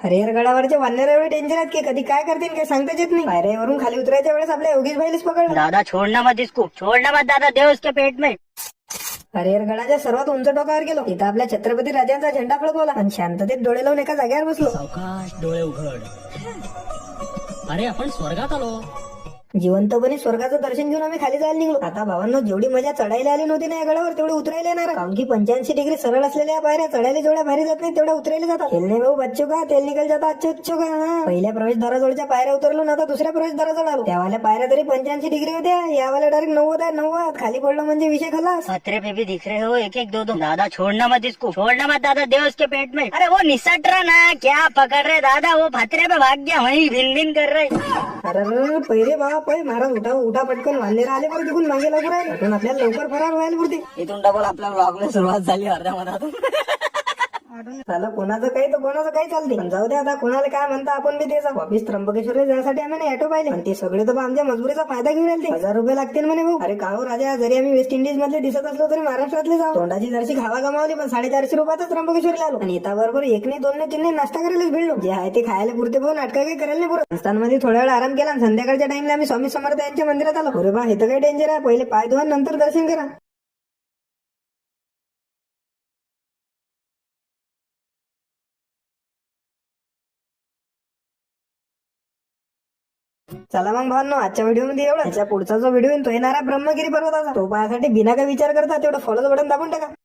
हरिहर गडावरचे वानर एवढे डेंजर आहेत की कधी काय करतील काय सांगताच येत नाही. पायऱ्यावरून खाली उतरायच्या वेळेस आपल्या योगेश भाईलाच पकडलं. दादा छोड़ना मत इसको, छोड़ना मत दादा, दे उसके पेट में. हरिहर गडाच्या सर्वात उंच टोकावर गेलो. तिथं आपल्या छत्रपती राजांचा झेंडा फडकवला आणि शांततेत डोळे लावून एका जागेवर बसलो. सावकाश डोळे उघड. अरे आपण स्वर्गात आलो. जिवंतपणे स्वर्गाचं दर्शन घेऊन आम्ही खाली जायला निघलो. आता भावांनो, जेवढी मजा चढायला आली नव्हती ना या गडावर तेवढी उतरायला येणार. कारण की 85 डिग्री सरळ असलेल्या पायऱ्या चढायला जेवढ्या भारी जात नाही तेवढ्या उतरायला जातात. खेळणे भाऊ बच्चो का तेल निकल जाता अच्छो का. पहिल्या प्रवेशद्वाराजवळच्या पायऱ्या उतरलो ना, आता दुसऱ्या प्रवेशद्वाराजवळ आलो. त्यावाल्या पायऱ्या तरी 85 डिग्री होत्या, यावाल्या डायरेक्ट 90 खाली पडलो म्हणजे विषय खलास. पत्रे पे भी दिख रहे हो एक एक दो दो. दादा छोड़ना मत इसको, छोड़ना मत दादा, दे उसके पेट में. अरे वो निसट रहा ना, क्या पकड़ रहे दादा, वो पत्रे पे भाग गया, वही भिन भिन कर रहे. अरे पहिले बाप महाराज उठा पटकन. वानर आले बरं तिकून मागे लागू राहिले. पण आपल्याला लवकर फरार व्हायला पुरते. इथून डबल आपल्याला ब्लॉगला सुरुवात झाली अर्ध्या मधातून. झालं कोणाचं काही तर कोणाचं काही चालते. पण जाऊ दे आता, कोणाला काय म्हणता आपण बी तेच. वापिस त्र्यंबकेश्वरला जाण्यासाठी आम्ही ऑटो पाहिले पण ते सगळे तर आमच्या मजबुरीचा फायदा घेऊन राहिले. 1000 रुपये लागतील म्हणे भाऊ. अरे का हो राजा, जरी आम्ही वेस्ट इंडिज मधले दिसत असलो तरी महाराष्ट्रातले जाऊ. तोंडाची जरशी खावा गमावली पण 450 रुपयातच त्र्यंबकेश्वरला आलो. आणि येता बरोबर 1 नाही 2 नाही 3 नाही नाश्ता करायलाच भेटलो. जे आहे ते खायला पुरते भाऊ, नाटका काही करायला नाही पुरत. संस्थानमध्ये थोड्या वेळ आराम केला आणि संध्याकाळच्या टाइमला आम्ही स्वामी समर्थ यांच्या मंदिरात आलो. अरे बा, हे तर काही डेंजर आहे. पहिले पाय धुवा नंतर दर्शन करा. चला मग भावांनो, आजच्या व्हिडिओमध्ये एवढं. याच्या पुढचा जो व्हिडिओ तो येणारा ब्रह्मगिरी पर्वताचा, तो पाहण्यासाठी बिना काही विचार करता तेवढं फॉलोचं बटन दाबून टाका.